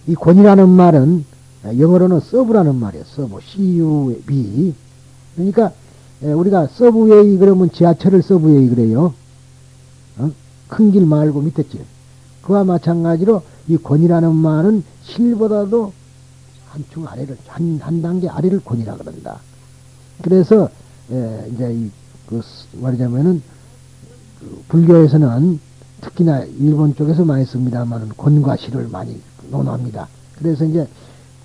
이 권이라는 말은 영어로는 서브라는 말이에요. 서브, C-U-B. 그러니까 우리가 서브웨이 그러면 지하철을 서브웨이 그래요. 큰 길 말고 밑에 길. 그와 마찬가지로 이 권이라는 말은 실보다도 한층 아래를, 한 단계 아래를 권이라 그런다. 그래서 이제 말하자면은 불교에서는 특히나 일본 쪽에서 많이 씁니다만은 권과 실을 많이 논합니다. 그래서 이제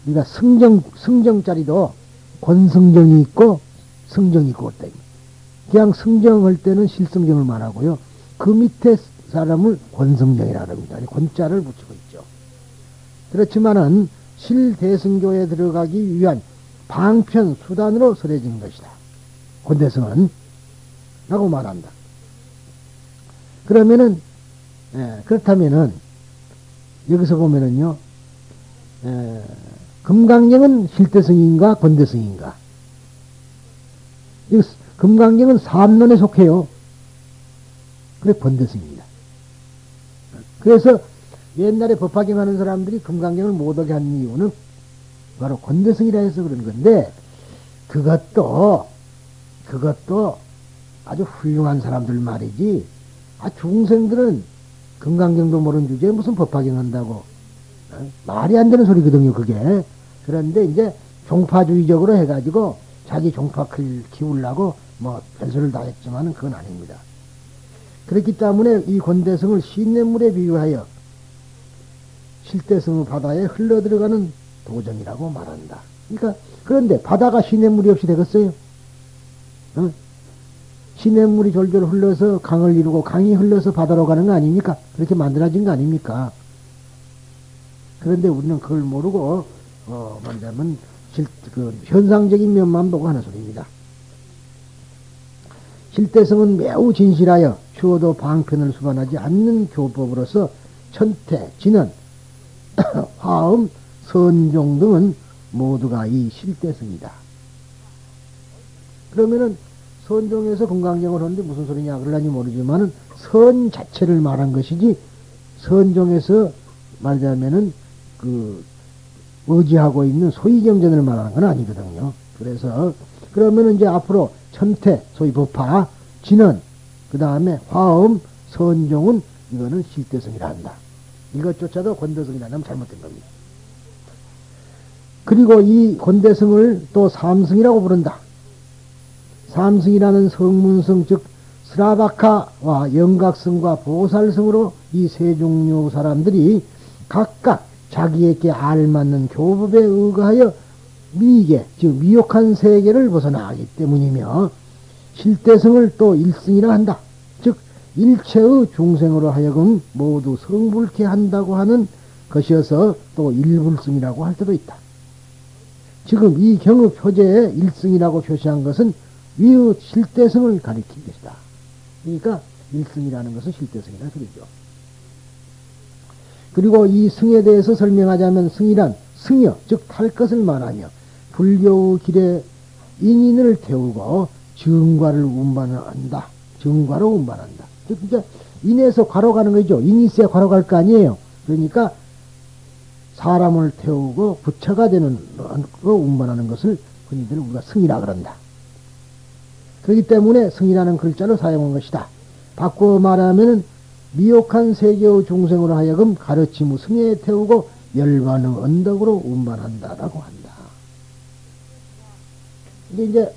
우리가 승정자리도 권승정이 있고 승정이 있고 그냥 승정할 때는 실승정을 말하고요. 그 밑에 사람을 권승정이라 합니다. 권자를 붙이고 있죠. 그렇지만은 실대승교에 들어가기 위한 방편 수단으로 설해진 것이다. 권대승은 라고 말한다. 그러면은 그렇다면은 여기서 보면은요, 금강경은 실대승인가 권대승인가? 금강경은 삼론에 속해요. 그래 권대승입니다. 그래서 옛날에 법화경 하는 사람들이 금강경을 못하게 한 이유는 바로 권대승이라 해서 그런 건데, 그것도 아주 훌륭한 사람들 말이지, 중생들은 금강경도 모르는 주제에 무슨 법화경 한다고. 말이 안 되는 소리거든요, 그게. 그런데 이제 종파주의적으로 해가지고 자기 종파 키우려고 뭐 별소리를 다 했지만은 그건 아닙니다. 그렇기 때문에 이 권대성을 시냇물에 비유하여 실대성의 바다에 흘러들어가는 도정이라고 말한다. 그러니까, 그런데 바다가 시냇물이 없이 되겠어요? 시냇물이 졸졸 흘러서 강을 이루고 강이 흘러서 바다로 가는 거 아닙니까? 그렇게 만들어진 거 아닙니까? 그런데 우리는 그걸 모르고, 말하자면, 현상적인 면만 보고 하는 소리입니다. 실대성은 매우 진실하여 추워도 방편을 수반하지 않는 교법으로서 천태, 진언, 화음, 선종 등은 모두가 이 실대성이다. 그러면은 선종에서 금강경을 하는데 무슨 소리냐 그러려니 모르지만은 선 자체를 말한 것이지, 선종에서 말하자면은 의지하고 있는 소위경전을 말하는 건 아니거든요. 그래서 그러면은 이제 앞으로 천태, 소위 법화, 진언, 그 다음에 화음, 선종은 이거는 실대성이라 한다. 이것조차도 권대성이라 하면 잘못된 겁니다. 그리고 이 권대성을 또 삼승이라고 부른다. 삼승이라는 성문성, 즉 스라바카와 영각성과 보살성으로 이 세 종류 사람들이 각각 자기에게 알맞는 교법에 의거하여 미계, 즉 미혹한 세계를 벗어나기 때문이며, 실대성을 또 일승이라 한다. 즉 일체의 중생으로 하여금 모두 성불케 한다고 하는 것이어서 또 일불승이라고 할 때도 있다. 지금 이 경의 표제에 일승이라고 표시한 것은 위의 실대성을 가리킨 것이다. 그러니까 일승이라는 것은 실대성이라는 소리죠. 그리고 이 승에 대해서 설명하자면, 승이란 승여, 즉 탈 것을 말하며 불교의 길에 인인을 태우고 정과를 운반한다. 정과로 운반한다. 즉 이제 인에서 과로 가는 거죠. 인이 있어야 과로 갈 거 아니에요. 그러니까 사람을 태우고 부처가 되는 거 운반하는 것을 흔히들 우리가 승이라 그런다. 그렇기 때문에 승이라는 글자로 사용한 것이다. 바꿔 말하면은 미혹한 세계의 중생으로 하여금 가르침의 승에 태우고 열반의 언덕으로 운반한다라고 한다. 이제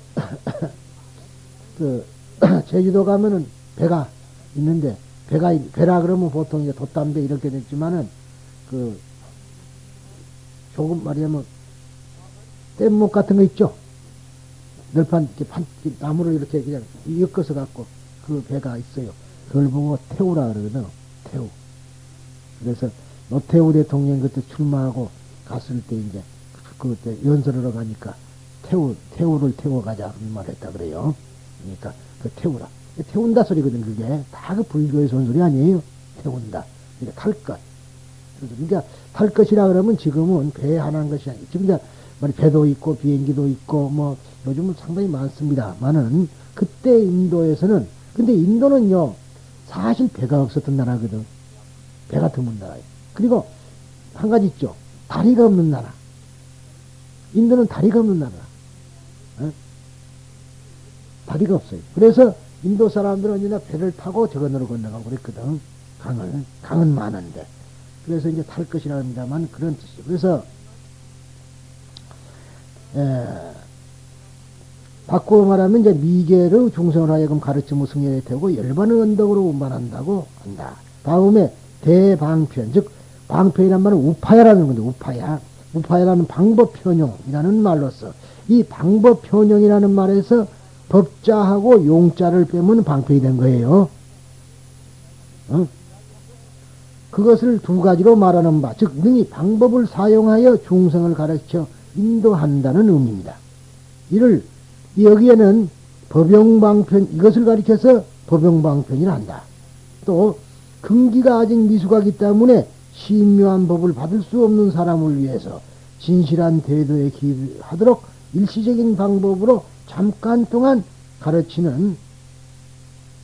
제주도 가면은 배가 있는데, 배라 그러면 보통 이제 돛담배 이렇게 됐지만은, 조금 말하자면, 뗏목 같은 거 있죠? 널판, 나무를 이렇게 그냥 엮어서 갖고 그 배가 있어요. 그걸 보고 태우라 그러거든. 태우. 그래서 노태우 대통령 그때 출마하고 갔을 때 이제 그때 연설하러 가니까 태우를 태워가자 그런 말 했다 그래요. 그러니까 그 태우라. 태운다 소리거든. 그게 다 그 불교에서 온 소리 아니에요. 태운다. 그러니까 탈 것. 그러니까 탈 것이라 그러면 지금은 배 하나인 것이 아니고, 지금 이제 배도 있고 비행기도 있고 뭐 요즘은 상당히 많습니다만은, 그때 인도에서는, 근데 인도는요 사실 배가 없었던 나라거든. 배가 드문 나라예요. 그리고 한 가지 있죠. 다리가 없는 나라. 인도는 다리가 없는 나라. 어? 다리가 없어요. 그래서 인도 사람들은 언제나 배를 타고 저건으로 건너가고 그랬거든. 강은 많은데. 그래서 이제 탈 것이라 합니다만 그런 뜻이죠. 그래서, 바꾸어 말하면 이제 미개를 중생을 하여금 가르치며 승려에 되고 열반의 언덕으로 운반한다고 한다. 다음에 대방편, 즉, 방편이란 말은 우파야라는 건데, 우파야. 우파야라는 방법편용이라는 말로서, 이 방법편용이라는 말에서 법자하고 용자를 빼면 방편이 된 거예요. 어? 그것을 두 가지로 말하는 바, 즉, 능히 방법을 사용하여 중생을 가르쳐 인도한다는 의미입니다. 이를, 여기에는 법용방편, 이것을 가리켜서 법용방편이라 한다. 또, 근기가 아직 미숙하기 때문에 신묘한 법을 받을 수 없는 사람을 위해서 진실한 대도에 기하도록 일시적인 방법으로 잠깐 동안 가르치는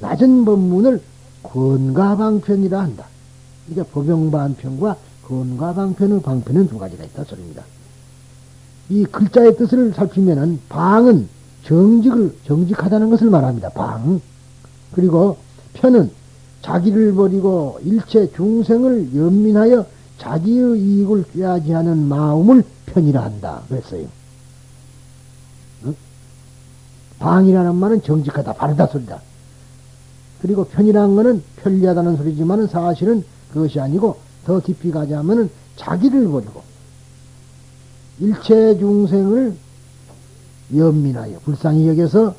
낮은 법문을 권가방편이라 한다. 그러니까 법용방편과 권가방편의 방편은 두 가지가 있다 소리입니다. 이 글자의 뜻을 살피면은 방은 정직하다는 것을 말합니다. 방. 그리고 편은 자기를 버리고 일체 중생을 연민하여 자기의 이익을 꾀하지 않은 마음을 편이라 한다. 그랬어요. 응? 방이라는 말은 정직하다, 바르다 소리다. 그리고 편이라는 것은 편리하다는 소리지만 사실은 그것이 아니고 더 깊이 가자면은 자기를 버리고 일체 중생을 연민하여 불쌍히 여겨서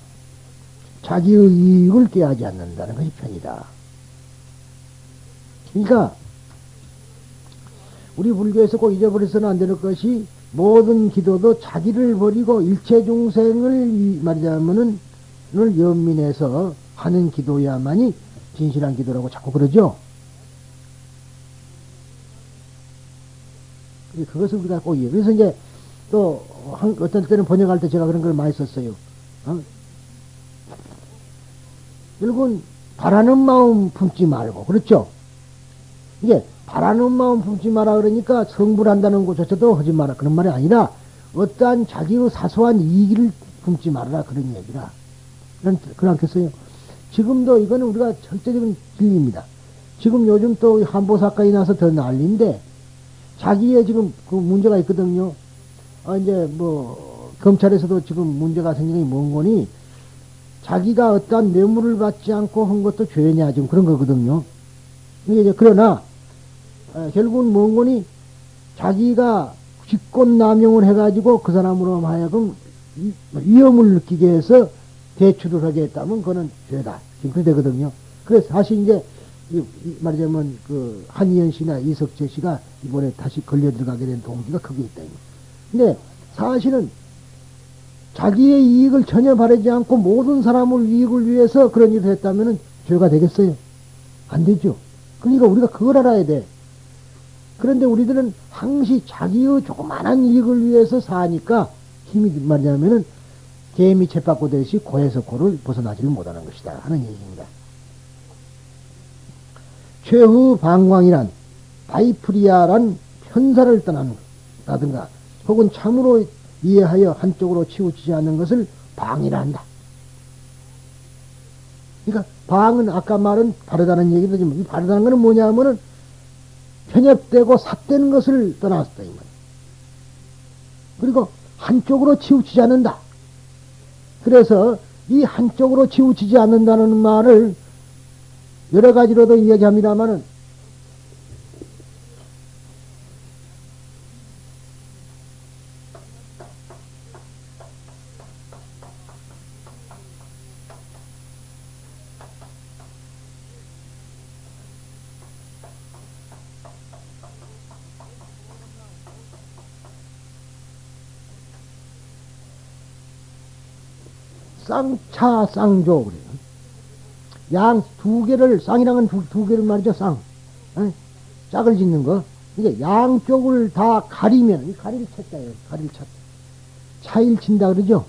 자기의 이익을 꾀하지 않는다는 것이 편이다. 그러니까 우리 불교에서 꼭 잊어버려서는 안 되는 것이 모든 기도도 자기를 버리고 일체 중생을 말하자면은 연민해서 하는 기도야만이 진실한 기도라고 자꾸 그러죠. 그것을 우리가 꼭 이해. 그래서 이제 또 어떤 때는 번역할 때 제가 그런 걸 많이 썼어요. 결국은 바라는 마음 품지 말고, 그렇죠? 이게 바라는 마음 품지 마라 그러니까 성불한다는 것조차도 하지 마라 그런 말이 아니라 어떠한 자기의 사소한 이익을 품지 말아라 그런 얘기라. 그렇겠어요. 지금도 이거는 우리가 절대적인 진리입니다. 지금 요즘 또 한보 사건이 나서 더 난리인데 자기의 지금 그 문제가 있거든요. 이제 뭐 검찰에서도 지금 문제가 생기는 게 뭔 거니 자기가 어떠한 뇌물을 받지 않고 한 것도 죄냐 지금 그런 거거든요. 이제 그러나 결국은 뭔 거니 자기가 직권남용을 해가지고 그 사람으로 하여금 위험을 느끼게 해서 대출을 하게 했다면 그거는 죄다. 지금 그렇게 되거든요. 그래서 사실 이제 말하자면 그 한희연 씨나 이석재 씨가 이번에 다시 걸려 들어가게 된 동기가 크게 있다. 근데 사실은 자기의 이익을 전혀 바라지 않고 모든 사람을 이익을 위해서 그런 일을 했다면 죄가 되겠어요? 안 되죠. 그러니까 우리가 그걸 알아야 돼. 그런데 우리들은 항시 자기의 조그만한 이익을 위해서 사니까 힘이 말하자면은 개미 쳇바퀴 되듯이 고에서 고를 벗어나지를 못하는 것이다 하는 얘기입니다. 최후 방광이란 바이프리아란 편사를 떠난다든가 혹은 참으로 이해하여 한쪽으로 치우치지 않는 것을 방이라 한다. 그러니까 방은 아까 말은 바르다는 얘기도 지만 이 바르다는 것은 뭐냐 하면은 편협되고 삿되는 것을 떠났다 이 말이야. 그리고 한쪽으로 치우치지 않는다. 그래서 이 한쪽으로 치우치지 않는다는 말을 여러 가지로도 이야기합니다마는 쌍차 쌍조 그래요. 양 두 개를 쌍이랑은 두 개를 말이죠. 쌍 짝을 짓는 거. 이게 양쪽을 다 가리면 이 가리를 쳤다요. 가리를 쳤다. 차일 친다 그러죠.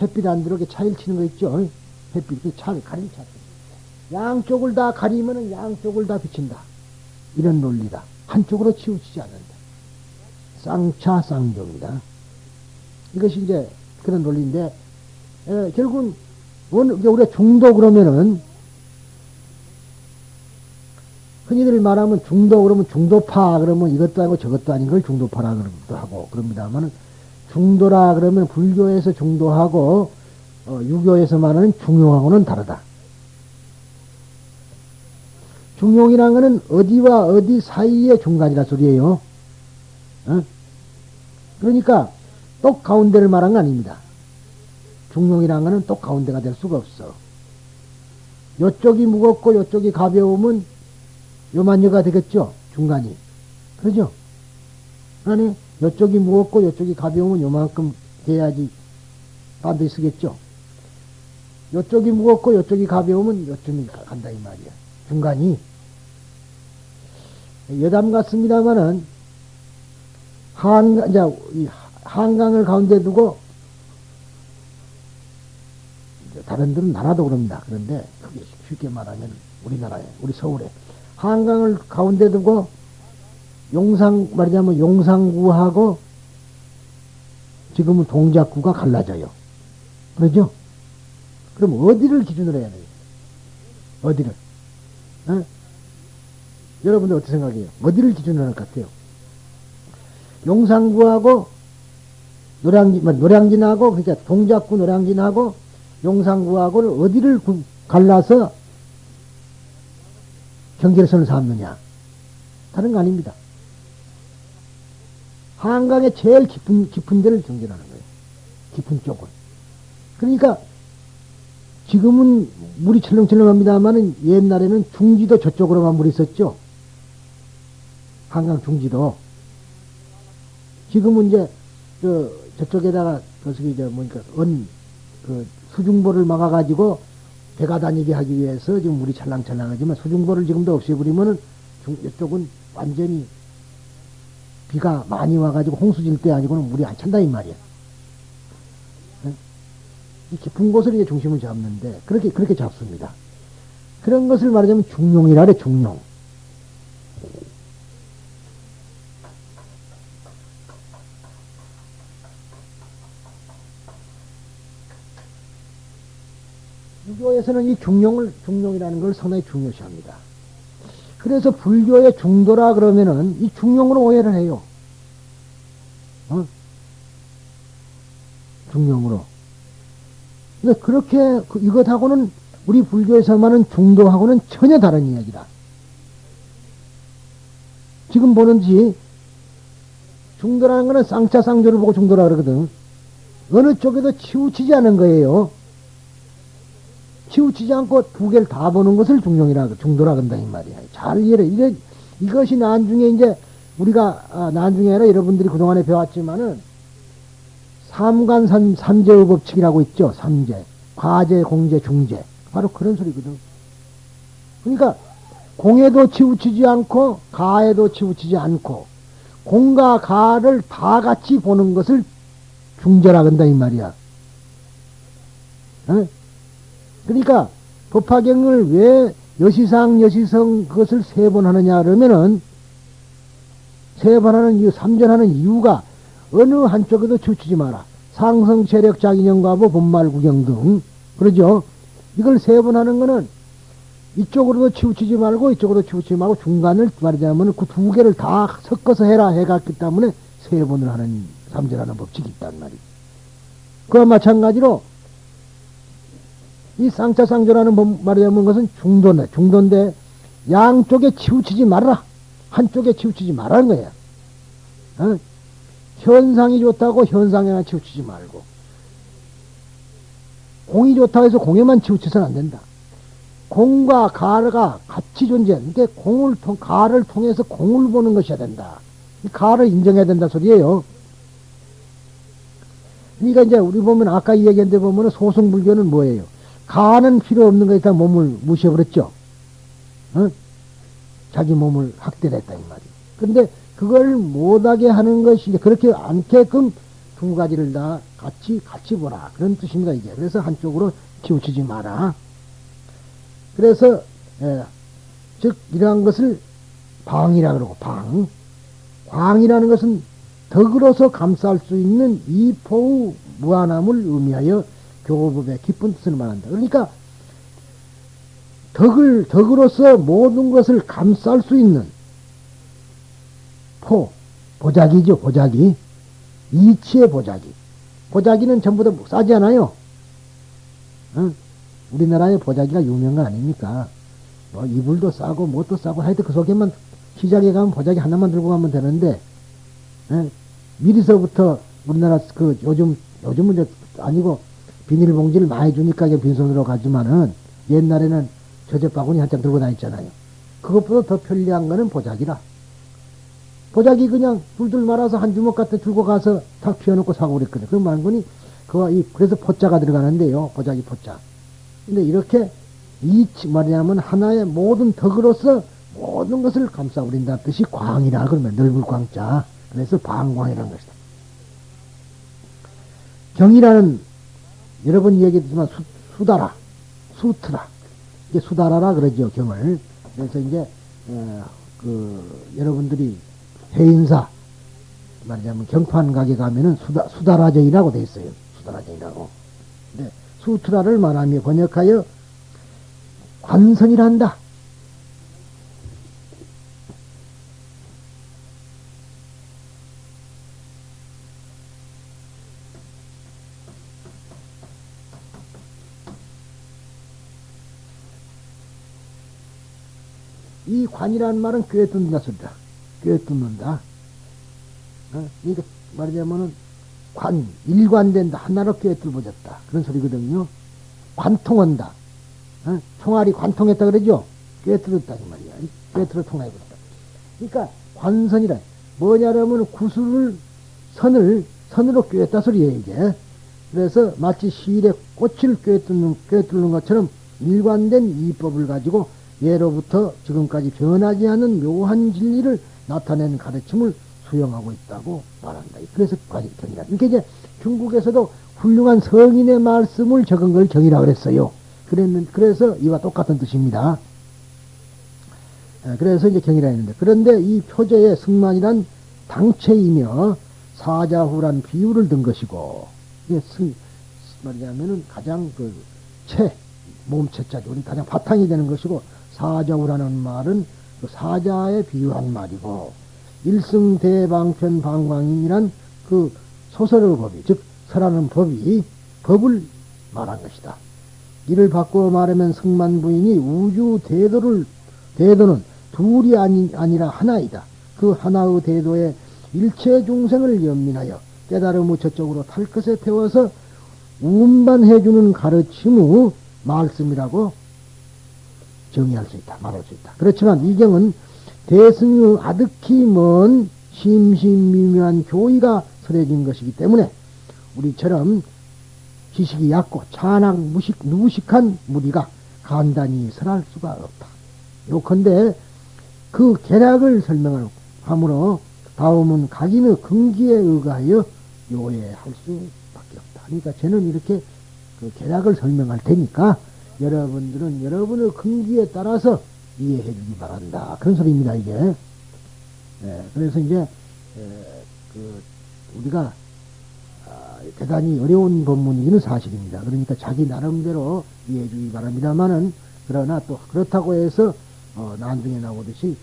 햇빛 안 들어오게 차일 치는 거 있죠. 햇빛 그 가리를 쳤다. 양쪽을 다 가리면은 양쪽을 다 비친다. 이런 논리다. 한쪽으로 치우치지 않는다. 쌍차 쌍조입니다. 이것이 이제 그런 논리인데, 결국은, 우리가 중도 그러면은, 흔히들 말하면 중도 그러면 중도파 그러면 이것도 아니고 저것도 아닌 걸 중도파라 그러기도 하고 그럽니다만은 중도라 그러면 불교에서 중도하고 유교에서 말하는 중용하고는 다르다. 중용이라는 것은 어디와 어디 사이의 중간이라 소리예요. 어? 그러니까 똑 가운데를 말한 거 아닙니다. 중용이라는 것은 똑 가운데가 될 수가 없어. 요쪽이 무겁고 요쪽이 가벼우면 요만여가 되겠죠? 중간이. 그러죠? 아니, 요쪽이 무겁고 요쪽이 가벼우면 요만큼 돼야지 반드시 쓰겠죠? 요쪽이 무겁고 요쪽이 가벼우면 요쯤이 간다 이 말이야. 중간이. 여담 같습니다만은 한강을 가운데 두고 다른 데는 나라도 그럽니다. 그런데 그게 쉽게 말하면 우리나라에, 우리 서울에 한강을 가운데 두고 말하자면 용산구하고 지금은 동작구가 갈라져요. 그러죠? 그럼 어디를 기준으로 해야 돼요? 어디를? 어? 여러분들 어떻게 생각해요? 어디를 기준으로 할 것 같아요? 용산구하고 노량진하고, 그러니까 동작구 노량진하고 용산구하고를 어디를 갈라서 경계선을 삼느냐? 다른 거 아닙니다. 한강의 제일 깊은 데를 경계하는 거예요. 깊은 쪽은. 그러니까 지금은 물이 철렁철렁합니다만은 옛날에는 중지도 저쪽으로만 물이 있었죠. 한강 중지도. 지금은 이제 저쪽에다가 수중보를 막아가지고 배가 다니게 하기 위해서 지금 물이 찰랑찰랑하지만 수중보를 지금도 없애버리면은 이쪽은 완전히 비가 많이 와가지고 홍수질 때 아니고는 물이 안 찬다 이 말이야. 이 깊은 곳을 이제 중심을 잡는데 그렇게 잡습니다. 그런 것을 말하자면 중용이라 그래. 중용. 유교에서는 이 중용이라는 걸 상당히 중요시합니다. 그래서 불교의 중도라 그러면은 이 중용으로 오해를 해요. 중용으로. 근데 그렇게, 이것하고는 우리 불교에서만은 중도하고는 전혀 다른 이야기다. 지금 보는지, 중도라는 거는 쌍차쌍조를 보고 중도라 그러거든. 어느 쪽에도 치우치지 않은 거예요. 치우치지 않고 두 개를 다 보는 것을 중도라 그런다, 이 말이야. 잘 이해해. 이것이 나중에 이제, 우리가, 나중에 아니라 여러분들이 그동안에 배웠지만은, 삼제의 법칙이라고 있죠. 삼제. 과제, 공제, 중제. 바로 그런 소리거든. 그러니까, 공에도 치우치지 않고, 가에도 치우치지 않고, 공과 가를 다 같이 보는 것을 중제라 그런다, 이 말이야. 어? 그러니까 법화경을 왜 여시성 그것을 세 번 하느냐 그러면은 세 번 하는 이유, 삼전하는 이유가 어느 한쪽에도 치우치지 마라. 상성, 체력, 자기념과보, 본말, 구경 등. 그러죠? 이걸 세 번 하는 거는 이쪽으로도 치우치지 말고 이쪽으로도 치우치지 말고 중간을 말하자면 그 두 개를 다 섞어서 해라 해갔기 때문에 세 번을 하는 삼전하는 법칙이 있단 말이에요. 그와 마찬가지로 이 쌍차쌍조라는 말하자면 것은 중도인데 양쪽에 치우치지 말아라. 한쪽에 치우치지 말라는 거야. 현상이 좋다고 현상에만 치우치지 말고 공이 좋다고 해서 공에만 치우쳐서는 안 된다. 공과 가가 같이 존재. 그러니까 가를 통해서 공을 보는 것이어야 된다. 가를 인정해야 된다 소리예요. 그러니까 이제 우리 보면 아까 이야기했는데 보면 소승불교는 뭐예요? 가는 필요 없는 거니까 몸을 무시해버렸죠. 자기 몸을 학대했다 이 말이에요. 근데 그걸 못하게 하는 것이 그렇게 않게끔 두 가지를 다 같이 보라 그런 뜻입니다 이게. 그래서 한쪽으로 치우치지 마라. 그래서 즉 이러한 것을 방이라 그러고 광이라는 것은 덕으로서 감쌀 수 있는 이포의 무한함을 의미하여 교법의 깊은 뜻을 말한다. 그러니까 덕으로서 모든 것을 감쌀 수 있는 보자기죠, 보자기. 이치의 보자기. 보자기는 전부 다 싸지 않아요. 응? 우리나라의 보자기가 유명한 거 아닙니까? 뭐, 이불도 싸고, 뭣도 싸고, 하여튼 그 속에만, 시장에 가면 보자기 하나만 들고 가면 되는데, 응? 미리서부터 우리나라 요즘은 이제 아니고, 비닐봉지를 많이 주니까 이게 빈손으로 가지만은, 옛날에는 저녁바구니 한 장 들고 다녔잖아요. 그것보다 더 편리한 거는 보자기라. 보자기 그냥 둘둘 말아서 한 주먹 갖다 들고 가서 탁 피워놓고 사고 그랬거든. 그 말고니, 그래서 포자가 들어가는데요. 보자기 포자. 근데 이렇게, 말이냐면 하나의 모든 덕으로서 모든 것을 감싸버린다 뜻이 광이라 그러면 넓을 광자. 그래서 방광이라는 것이다. 경이라는 여러 번 얘기했지만 수다라, 수트라. 이게 수다라라 그러죠, 경을. 그래서 이제, 여러분들이 해인사, 말하자면 경판 가게 가면은 수다라정이라고 돼 있어요. 수다라정이라고. 근데 수트라를 말하며 번역하여 관선이란다. 이 관이라는 말은 꿰뚫는다 소리다. 꿰뚫는다. 그러니까 말하자면은 일관된다. 하나로 꿰뚫어졌다. 그런 소리거든요. 관통한다. 총알이 관통했다 그러죠? 꿰뚫었다 이 말이야. 꿰뚫어 통해버렸다. 그러니까 관선이라 뭐냐면 선으로 꿰었다 소리예요 이게. 그래서 마치 실에 꽃을 꿰뚫는 것처럼 일관된 이법을 가지고 예로부터 지금까지 변하지 않은 묘한 진리를 나타낸 가르침을 수용하고 있다고 말한다. 그래서 경이라. 이렇게 이제 중국에서도 훌륭한 성인의 말씀을 적은 걸 경이라 그랬어요. 그래서 이와 똑같은 뜻입니다. 그래서 이제 경이라 했는데, 그런데 이 표제의 승만이란 당체이며 사자후란 비유를 든 것이고, 이게 말이냐면은 가장 몸체자죠. 우리 가장 바탕이 되는 것이고, 사자후라는 말은 그 사자에 비유한 말이고, 일승대방편 방광인이란 그 소설의 법이, 즉 설하는 법을 말한 것이다. 이를 바꾸어 말하면 승만 부인이 우주 대도는 둘이 아니라 하나이다. 그 하나의 대도에 일체 중생을 연민하여 깨달음의 저쪽으로 탈 것에 태워서 운반해주는 가르침의 말씀이라고 정의할 수 있다. 말할 수 있다. 그렇지만 이 경은 대승의 아득히 먼 심심미묘한 교의가 설해진 것이기 때문에 우리처럼 지식이 얕고 찬악 무식한 무리가 간단히 설할 수가 없다. 요컨대 그 계략을 설명함으로 다음은 각인의 근기에 의하여 요해할 수밖에 없다. 그러니까 저는 이렇게 그 계략을 설명할 테니까 여러분들은 여러분의 근기에 따라서 이해해 주기 바란다. 그런 소리입니다, 이게. 그래서 이제, 우리가, 대단히 어려운 법문이기는 사실입니다. 그러니까 자기 나름대로 이해해 주기 바랍니다만은, 그러나 또 그렇다고 해서, 나중에 나오듯이,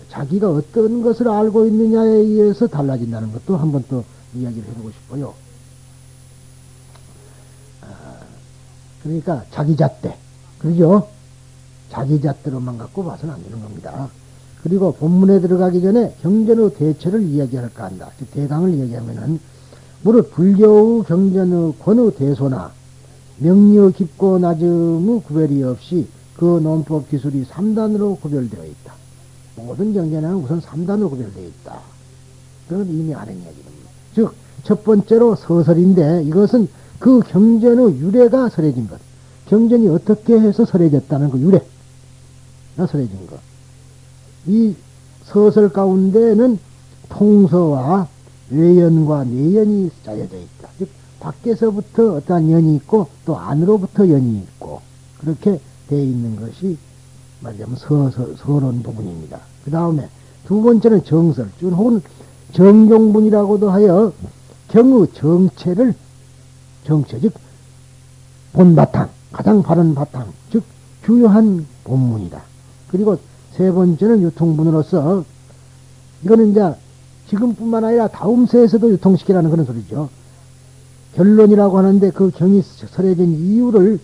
자기가 어떤 것을 알고 있느냐에 의해서 달라진다는 것도 한번 또 이야기를 해보고 싶어요. 그러니까 자기 잣대. 그러죠? 자기 잣대로만 갖고 봐서는 안 되는 겁니다. 그리고 본문에 들어가기 전에 경전의 대처를 이야기할까 한다. 즉 대강을 이야기하면은 무릇 불교의 경전의 권의 대소나 명리의 깊고 낮음의 구별이 없이 그 논법 기술이 3단으로 구별되어 있다. 모든 경전에는 우선 3단으로 구별되어 있다. 그건 이미 아는 이야기입니다. 즉 첫 번째로 서설인데 이것은 그 경전의 유래가 설해진 것. 경전이 어떻게 해서 설해졌다는 그 유래가 설해진 것. 이 서설 가운데는 통서와 외연과 내연이 짜여져 있다. 즉 밖에서부터 어떠한 연이 있고 또 안으로부터 연이 있고 그렇게 되어 있는 것이 말하자면 서론 부분입니다. 그 다음에 두 번째는 정설, 혹은 정종분이라고도 하여 경의 정체 즉 본바탕, 가장 바른 바탕, 즉 주요한 본문이다. 그리고 세 번째는 유통분으로서 이거는 이제 지금뿐만 아니라 다음 세에서도 유통시키라는 그런 소리죠. 결론이라고 하는데 그 경이 설해진 이유를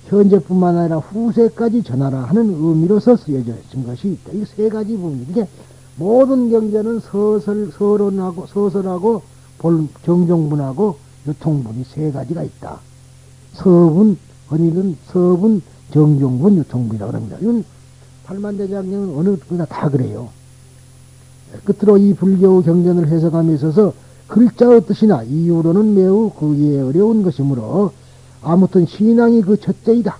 현재뿐만 아니라 후세까지 전하라 하는 의미로서 쓰여진 것이 있다. 이 세 가지 부분이. 이게 모든 경전은 서설하고 정종분하고 유통분이 세 가지가 있다. 서분, 언일은 서분, 정종분, 유통분이라고 합니다. 이건 팔만대장경은 어느 분이나 다 그래요. 끝으로 이 불교 경전을 해석함에 있어서 글자의 뜻이나 이유로는 매우 그에 어려운 것이므로 아무튼 신앙이 그 첫째이다.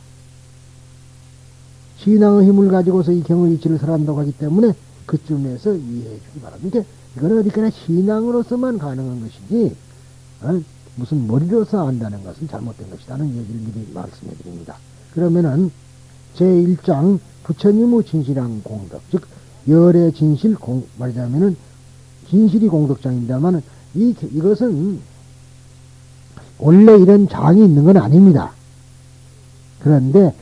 신앙의 힘을 가지고서 이 경의 이치를 설한다고 하기 때문에 그쯤에서 이해해 주기 바랍니다. 이거는 어디까지나 신앙으로서만 가능한 것이지 무슨 머리로서 안다는 것은 잘못된 것이라는 얘기를 미리 말씀해 드립니다. 그러면은 제1장 부처님의 진실한 공덕, 즉 열의 진실 말하자면은 진실이 공덕장입니다만 이것은 원래 이런 장이 있는 건 아닙니다. 그런데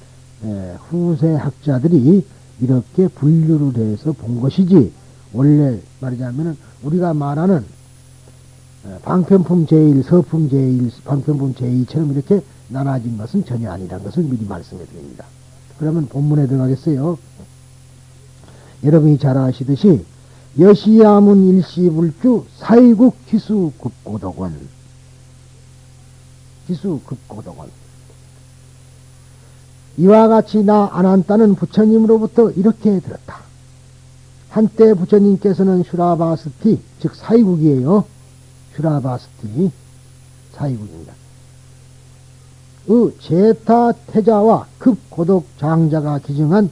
후세 학자들이 이렇게 분류를 해서 본 것이지 원래 말하자면은 우리가 말하는 방편품 제1, 서품 제1, 방편품 제2처럼 이렇게 나눠진 것은 전혀 아니라는 것을 미리 말씀해 드립니다. 그러면 본문에 들어가겠어요. 여러분이 잘 아시듯이 여시야문 일시불주 사이국 기수급고덕원 이와 같이 나 아난따는 부처님으로부터 이렇게 들었다. 한때 부처님께서는 슈라바스티 즉 사이국이에요. 슈라바스티 사이국입니다. 제타 태자와 급고독 장자가 기증한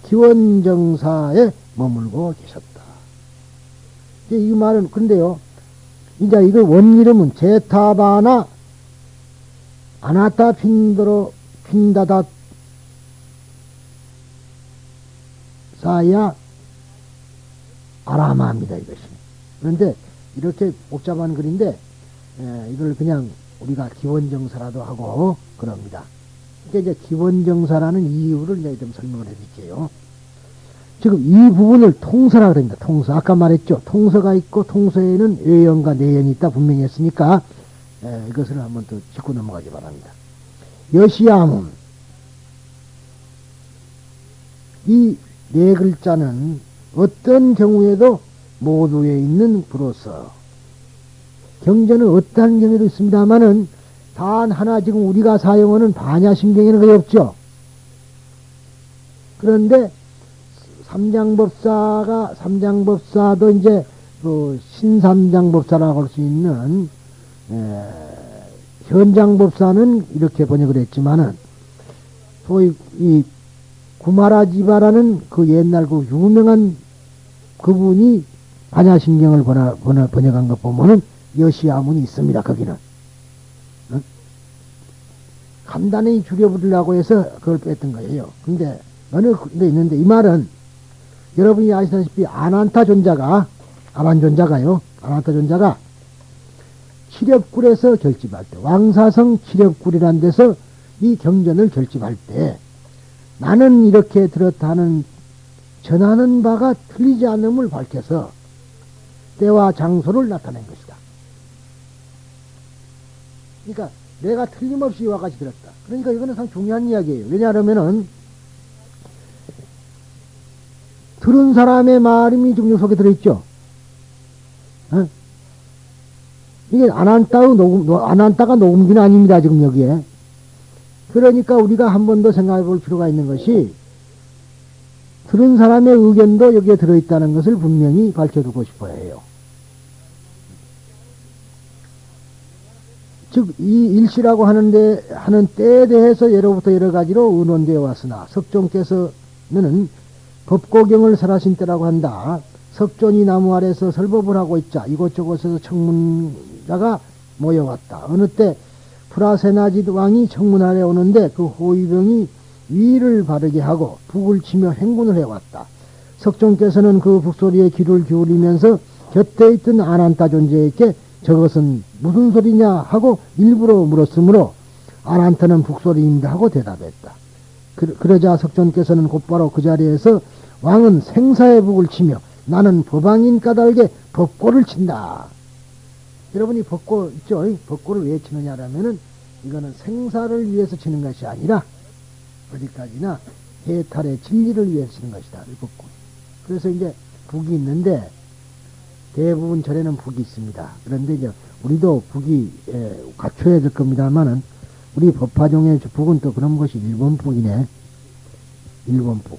기원정사에 머물고 계셨다. 이 말은 근데요. 이제 이거 원이름은 제타바나 아나타 핀다다 사야 아라마입니다. 이것이. 그런데 이렇게 복잡한 글인데 이걸 그냥 우리가 기원정사라도 하고 그럽니다. 이제 기원정사라는 이유를 이제 좀 설명을 해드릴게요. 지금 이 부분을 통서라 그럽니다. 통서. 아까 말했죠. 통서가 있고 통서에는 외연과 내연이 있다 분명히 했으니까 이것을 한번 더 짚고 넘어가기 바랍니다. 여시야문 이 네 글자는 어떤 경우에도 모두에 있는 부로서 경전은 어떠한 경우에도 있습니다만은 단 하나 지금 우리가 사용하는 반야심경에는 거의 없죠. 그런데 삼장법사도 이제 그 신삼장법사라고 할 수 있는 현장법사는 이렇게 번역을 했지만은 소위 이 구마라지바라는 그 옛날 그 유명한 그분이 반야심경을 번역한 것 보면은 여시야문이 있습니다. 거기는 간단히 줄여버리려고 해서 그걸 뺐던 거예요. 근데 어느 데 있는데 이 말은 여러분이 아시다시피 아난타 존자가 칠엽굴에서 결집할 때 왕사성 칠엽굴이라는 데서 이 경전을 결집할 때 나는 이렇게 들었다는 전하는 바가 틀리지 않음을 밝혀서 때와 장소를 나타낸 것이다. 그러니까 내가 틀림없이 이와 같이 들었다. 그러니까 이거는 상당히 중요한 이야기예요. 왜냐하면은 들은 사람의 말음이 지금 속에 들어있죠. 이게 아난따가 녹음기는 아닙니다. 지금 여기에. 그러니까 우리가 한 번 더 생각해 볼 필요가 있는 것이 들은 사람의 의견도 여기에 들어있다는 것을 분명히 밝혀두고 싶어야 해요. 즉, 이 일시라고 하는 때에 대해서 예로부터 여러 가지로 의논되어 왔으나 석존께서는 법고경을 설하신 때라고 한다. 석존이 나무 아래서 설법을 하고 있자 이곳저곳에서 청문자가 모여왔다. 어느 때 프라세나짓 왕이 청문 아래 오는데 그 호위병이 위를 바르게 하고 북을 치며 행군을 해왔다. 석존께서는 그 북소리에 귀를 기울이면서 곁에 있던 아난타 존재에게 저것은 무슨 소리냐 하고 일부러 물었으므로 아난타는 북소리입니다 하고 대답했다. 그러자 석존께서는 곧바로 그 자리에서 왕은 생사의 북을 치며 나는 법왕인 까닭에 법고를 친다. 여러분이 법고 있죠? 법고를 왜 치느냐라면은 이거는 생사를 위해서 치는 것이 아니라 어디까지나 해탈의 진리를 위해서 치는 것이다. 이 법고. 그래서 이제 북이 있는데 대부분 절에는 북이 있습니다. 그런데 이제 우리도 북이 갖춰야 될 겁니다만은 우리 법화종의 북은 또 그런 것이 일본 북이네. 일본 북.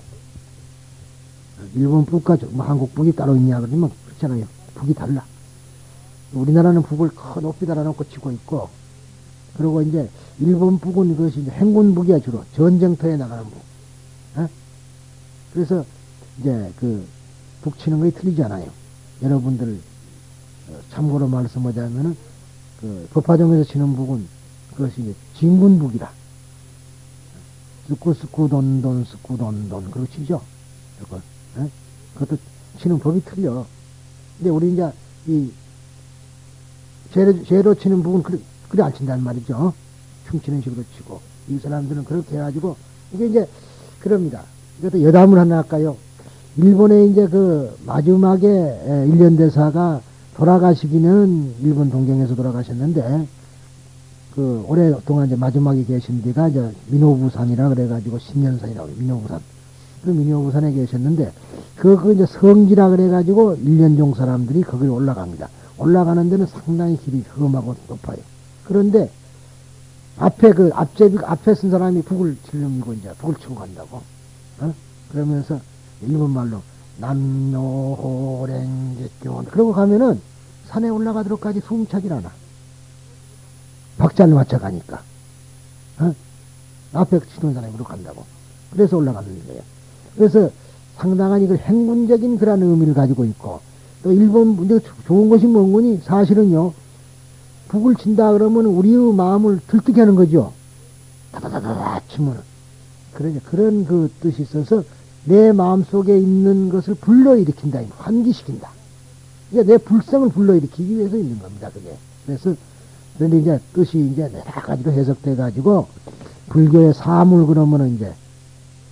일본 북과 뭐 한국 북이 따로 있냐 그러면 그렇잖아요. 북이 달라. 우리나라는 북을 큰 높이 달아놓고 치고 있고, 그리고 이제 일본 북은 그것이 이제 행군 북이야 주로 전쟁터에 나가는 북. 어? 그래서 이제 그 북 치는 것이 틀리잖아요. 여러분들 참고로 말씀하자면은 그 법화종에서 치는 북은 그것이 이제 진군북이라. 스쿠스쿠 돈돈 스쿠 돈돈 그렇게 치죠. 그걸. 그것도 치는 법이 틀려. 근데 우리 이제 이 죄로 치는 북은 그래 안 친단 말이죠. 춤치는 식으로 치고. 이 사람들은 그렇게 해가지고 이게 이제 그럽니다. 이것도 여담을 하나 할까요? 일본에 이제 그 마지막에 일련대사가 돌아가시기는 일본 동경에서 돌아가셨는데 그 오랫동안 이제 마지막에 계신 데가 이제 미노부산이라 그래가지고 신년산이라고 해요. 미노부산. 그 미노부산에 계셨는데 그 이제 성지라 그래가지고 일련종 사람들이 거기를 올라갑니다. 올라가는 데는 상당히 길이 험하고 높아요. 그런데 앞에 쓴 사람이 북을 질르고 이제 북을 치고 간다고. 그러면서 일본말로 남노호랭제교원 그러고 가면은 산에 올라가도록까지 숨 차질 않아. 박자를 맞춰 가니까. 앞에 치는 사람이 그렇게 간다고. 그래서 올라가는 거예요. 그래서 상당한 이걸 행군적인 그런 의미를 가지고 있고, 또 일본, 근데 좋은 것이 뭔거니? 사실은요, 북을 친다 그러면 우리의 마음을 들뜨게 하는 거죠. 다다다다다 치면은. 그런 그 뜻이 있어서 내 마음 속에 있는 것을 불러일으킨다, 환기시킨다. 그러니까 내 불성을 불러일으키기 위해서 있는 겁니다, 그게. 그런데 이제 뜻이 이제 여러 가지로 해석돼 가지고, 불교의 사물 그러면은 이제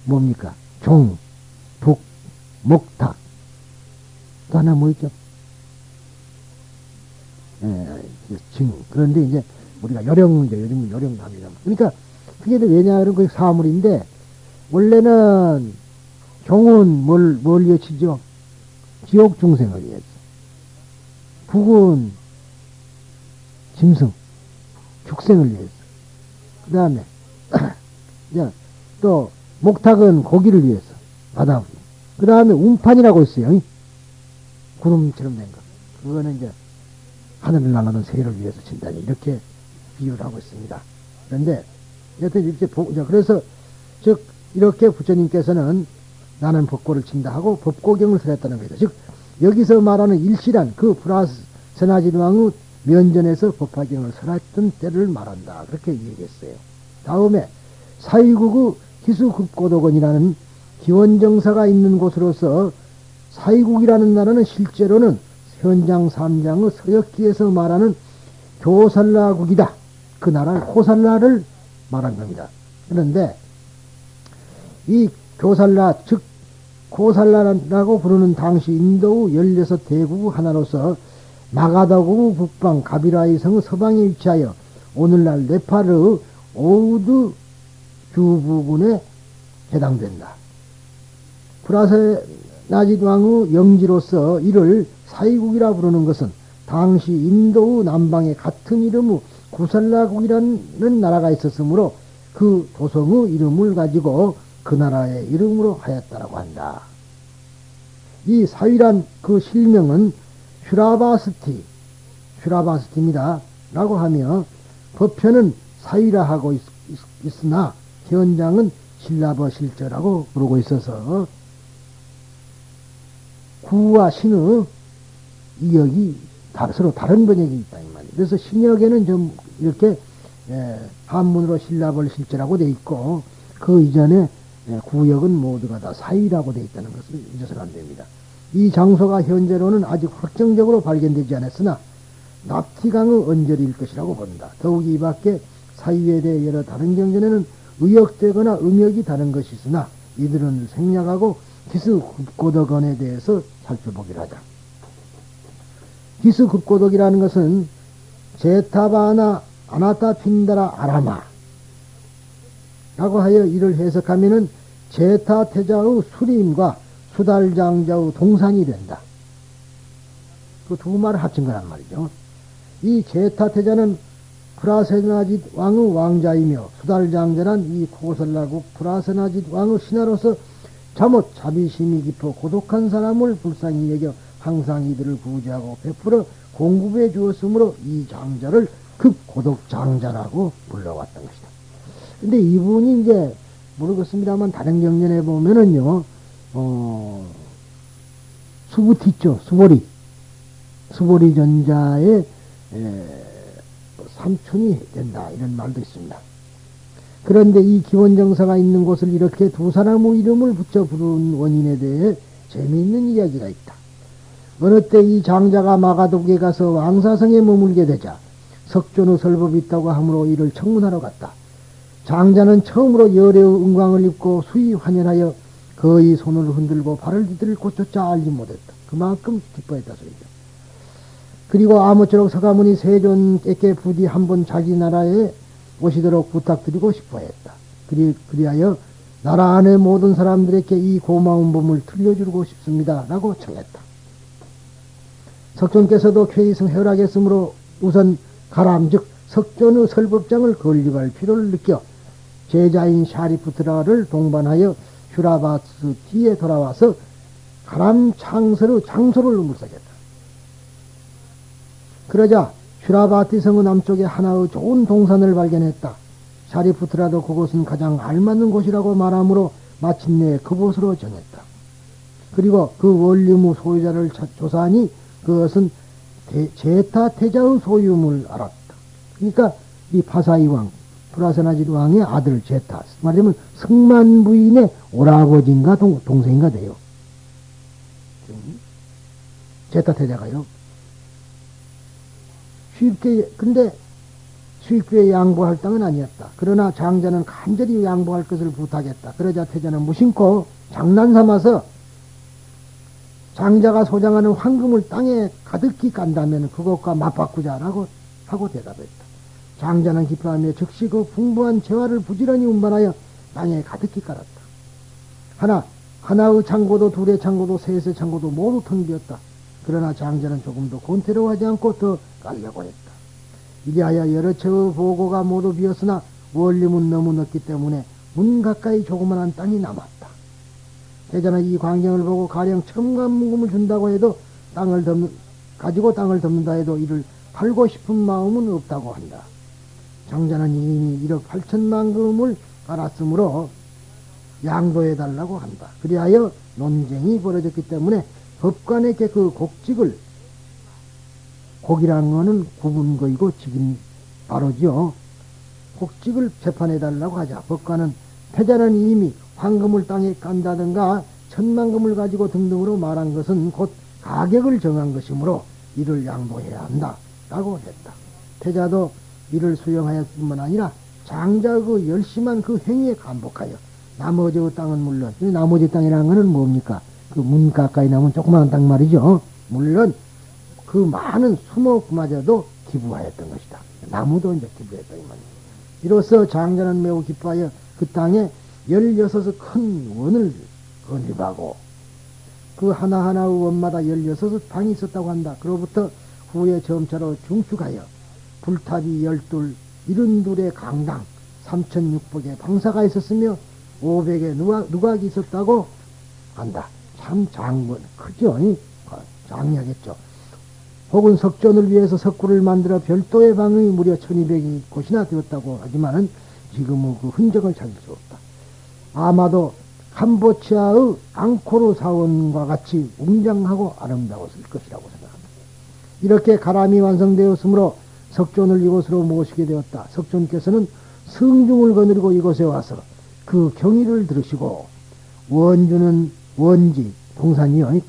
뭡니까? 종, 북, 목탁. 또 하나 뭐 있죠? 징. 그런데 이제 우리가 요령이죠. 요즘은 요령합니다. 그러니까 그게 왜냐, 그런 그 사물인데, 원래는 종은 뭘 외치죠? 지옥 중생을 위해서. 북은 짐승, 축생을 위해서. 그 다음에, 또, 목탁은 고기를 위해서. 바다. 그 다음에 운판이라고 있어요. 구름처럼 된 거. 그거는 이제 하늘을 날아는 새를 위해서 친다니. 이렇게 비유를 하고 있습니다. 그런데, 여튼 이렇게, 그래서, 즉, 이렇게 부처님께서는 나는 법고를 친다 하고 법고경을 설했다는 겁니다. 즉, 여기서 말하는 일시란 그 브라세나지왕의 면전에서 법화경을 설했던 때를 말한다. 그렇게 얘기했어요. 다음에 사위국의 희수급고도건이라는 기원정사가 있는 곳으로서 사위국이라는 나라는 실제로는 현장 3장의 서역기에서 말하는 교살라국이다. 그 나라를 호살라를 말한 겁니다. 그런데 이 교살라 즉 고살라라고 부르는 당시 인도의 16대국 하나로서 마가다국 북방 가비라이 성의 서방에 위치하여 오늘날 네팔의 오우드 주부군에 해당된다. 브라세나짓 왕의 영지로서 이를 사이국이라 부르는 것은 당시 인도의 남방에 같은 이름의 구살라국이라는 나라가 있었으므로 그 도성의 이름을 가지고 그 나라의 이름으로 하였다라고 한다. 이 사위란 그 실명은 슈라바스티입니다. 라고 하며 법편은 사위라 하고 있으나 현장은 신라버 실저라고 부르고 있어서 구와 신의 이역이 서로 다른 번역이 있다 이 말이에요. 그래서 신역에는 좀 이렇게 한문으로 신라벌 실저라고 돼 있고 그 이전에 구역은 모두가 다 사위라고 돼 있다는 것을 잊어서는 안 됩니다. 이 장소가 현재로는 아직 확정적으로 발견되지 않았으나 납티강의 언저리일 것이라고 본다. 더욱 이 밖에 사유에 대해 여러 다른 경전에는 의역되거나 음역이 다른 것이 있으나 이들은 생략하고 기스급고덕원에 대해서 살펴보기로 하자. 기스급고덕이라는 것은 제타바나 아나타 핀다라 아라마 라고 하여 이를 해석하면은 제타태자의 수림과 수달장자의 동산이 된다. 그 두 말을 합친 거란 말이죠. 이 제타태자는 프라세나짓 왕의 왕자이며 수달장자는 이 코설라국 프라세나짓 왕의 신하로서 잠옷 자비심이 깊어 고독한 사람을 불쌍히 여겨 항상 이들을 구제하고 베풀어 공급해 주었으므로 이 장자를 급고독장자라고 불러왔던 것이다. 근데 이분이 이제 모르겠습니다만 다른 경전에 보면은요, 수부티 있죠. 수보리 전자의 삼촌이 된다 이런 말도 있습니다. 그런데 이 기원정사가 있는 곳을 이렇게 두 사람의 이름을 붙여 부른 원인에 대해 재미있는 이야기가 있다. 어느 때 이 장자가 마가독에 가서 왕사성에 머물게 되자 석존의 설법이 있다고 하므로 이를 청문하러 갔다. 장자는 처음으로 열애의 은광을 입고 수위 환연하여 거의 손을 흔들고 발을 디딜 곳조차 알지 못했다. 그만큼 기뻐했다 소리죠. 그리고 아무쪼록 서가모니 세존에게 부디 한번 자기 나라에 오시도록 부탁드리고 싶어 했다. 그리하여 나라 안의 모든 사람들에게 이 고마운 법을 들려주고 싶습니다. 라고 청했다. 석존께서도 쾌의성 허락했으므로 우선 가람 즉 석존의 설법장을 건립할 필요를 느껴 제자인 샤리푸트라를 동반하여 슈라바스 뒤에 돌아와서 가람 창설의 장소를 물색했다. 그러자 슈라바티 성의 남쪽에 하나의 좋은 동산을 발견했다. 샤리푸트라도 그곳은 가장 알맞는 곳이라고 말하므로 마침내 그곳으로 정했다. 그리고 그 원룸의 소유자를 조사하니 그것은 제타태자의 소유임을 알았다. 그러니까 이 파사이 왕, 프라세나짓 왕의 아들 제타, 말하자면 승만 부인의 오라버지인가 동생인가 돼요. 제타태자가요. 근데 쉽게 양보할 땅은 아니었다. 그러나 장자는 간절히 양보할 것을 부탁했다. 그러자 태자는 무심코 장난삼아서 장자가 소장하는 황금을 땅에 가득히 깐다면 그것과 맞바꾸자라고 하고 대답했다. 장자는 기뻐하며 즉시 그 풍부한 재화를 부지런히 운반하여 땅에 가득히 깔았다. 하나의 창고도 둘의 창고도 셋의 창고도 모두 텅 비었다. 그러나 장자는 조금도 곤태로워하지 않고 더 깔려고 했다. 이리하여 여러 채의 보고가 모두 비었으나 원림은 너무 넓기 때문에 문 가까이 조그만한 땅이 남았다. 태자는 이 광경을 보고 가령 첨가문금을 준다고 해도 가지고 땅을 덮는다 해도 이를 팔고 싶은 마음은 없다고 한다. 장자는 이미 1억 8천만 금을 깔았으므로 양도해달라고 한다. 그리하여 논쟁이 벌어졌기 때문에 법관에게 그 곡이라는 것은 굽은 거이고 직인 바로지요. 곡직을 재판해달라고 하자 법관은 태자는 이미 황금을 땅에 깐다든가 천만금을 가지고 등등으로 말한 것은 곧 가격을 정한 것이므로 이를 양도해야 한다 라고 했다. 태자도 이를 수용하였을 뿐만 아니라 장자의 그 열심한 그 행위에 감복하여 나머지의 땅은 물론, 나머지 땅이라는 것은 뭡니까? 그 문 가까이 남은 조그마한 땅 말이죠. 물론 그 많은 수목마저도 기부하였던 것이다. 나무도 이제 기부했다 이 말이야. 이로써 장자는 매우 기뻐하여 그 땅에 16의 큰 원을 건립하고 그 하나하나의 원마다 16의 방이 있었다고 한다. 그로부터 후에 점차로 중축하여 불탑이 12, 72의 강당, 3600의 방사가 있었으며 500의 누각이 있었다고 한다. 참 크죠? 장려하겠죠. 혹은 석존을 위해서 석굴을 만들어 별도의 방이 무려 1200이 곳이나 되었다고 하지만은 지금은 그 흔적을 찾을 수 없다. 아마도 캄보치아의 앙코르 사원과 같이 웅장하고 아름다웠을 것이라고 생각합니다. 이렇게 가람이 완성되었으므로 석존을 이곳으로 모시게 되었다. 석존께서는 성중을 거느리고 이곳에 와서 그 경의를 들으시고 원주는 원지, 동산이요, 이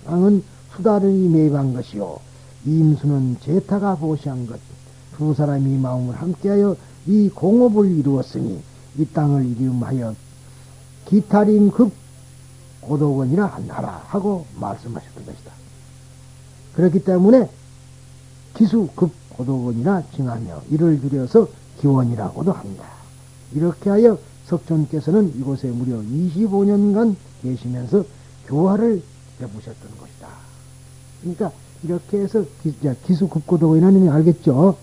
땅은 수달이 매입한 것이요 임수는 제타가 보시한 것. 두 사람이 마음을 함께하여 이 공업을 이루었으니 이 땅을 이름하여 기타림급 고도원이라 한나라 하고 말씀하셨던 것이다. 그렇기 때문에 기수급 고도원이라 칭하며 이를 줄여서 기원이라고도 한다. 이렇게 하여 석존께서는 이곳에 무려 25년간 계시면서 교화를 해보셨던 것이다. 그러니까 이렇게 해서 기수급고도원이라는 알겠죠?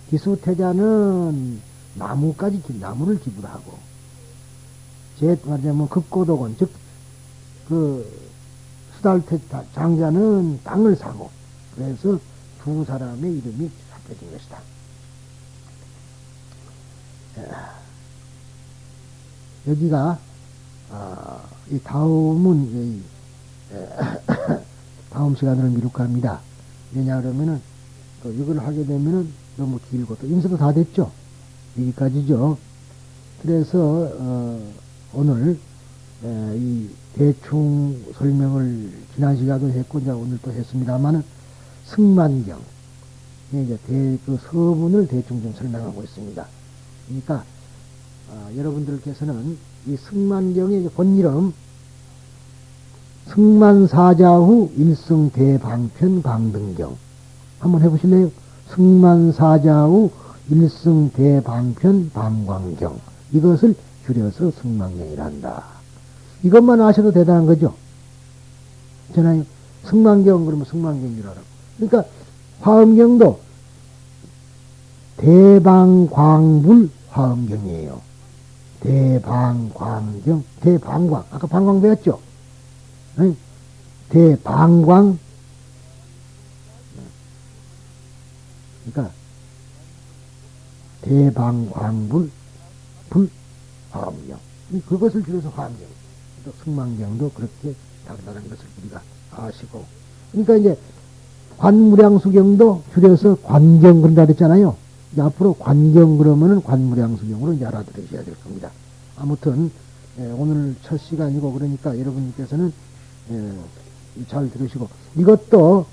기수태자는 나무를 기부하고 말하자면 급고도원 즉 그 수달태 장자는 땅을 사고 그래서 두 사람의 이름이 합해진 것이다. 여기가 이 다음은 다음 시간으로 미룰까 합니다. 왜냐 그러면은 또 이걸 하게 되면은 너무 길고 또 인쇄도 다 됐죠. 여기까지죠. 그래서 오늘 이 대충 설명을 지난 시간도 했고 이제 오늘 또 했습니다만은 승만경 이제 그 서문을 대충 좀 설명하고 있습니다. 그러니까 여러분들께서는 이 승만경의 이제 본이름 승만사자후 일승대방편 방등경 한번 해보실래요? 승만사자후 일승대방편 방광경 이것을 줄여서 승만경이란다. 이것만 아셔도 대단한 거죠. 있잖아요. 승만경 그러면 승만경이라고. 그러니까 화엄경도 대방광불 화엄경이에요. 대방광경, 대방광. 아까 방광 배웠죠? 대방광. 그러니까 대방광불 불 화엄경. 그것을 줄여서 화엄경. 또 승만경도 그렇게 다르다는 것을 우리가 아시고. 그러니까 이제 관무량수경도 줄여서 관경 그런다 그랬잖아요. 이제 앞으로 관경 그러면은 관무량수경으로 이제 알아들으셔야 될 겁니다. 아무튼 오늘 첫 시간이고 그러니까 여러분께서는 잘 들으시고 이것도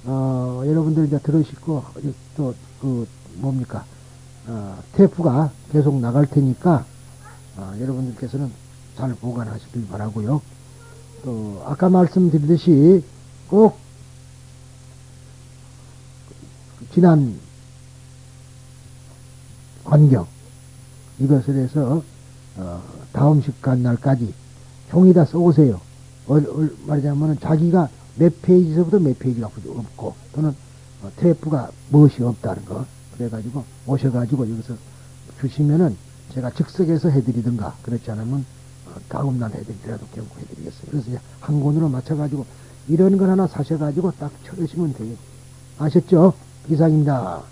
여러분들 이제 들으시고 또 그 뭡니까 테이프가 계속 나갈 테니까 여러분들께서는 잘 보관하시길 바라고요. 또 아까 말씀드리듯이 꼭 지난 관경 이것을 해서 다음 시간 날까지 종이다 써오세요. 말하자면 자기가 몇 페이지서부터 몇 페이지가 없고 또는 테이프가 무엇이 없다는 거 그래가지고 오셔가지고 여기서 주시면은 제가 즉석에서 해드리든가 그렇지 않으면 다음 날 해드리더라도 경고 해드리겠어요. 그래서 이제 한 권으로 맞춰가지고 이런 걸 하나 사셔가지고 딱 쳐주시면 돼요. 아셨죠? 이상입니다.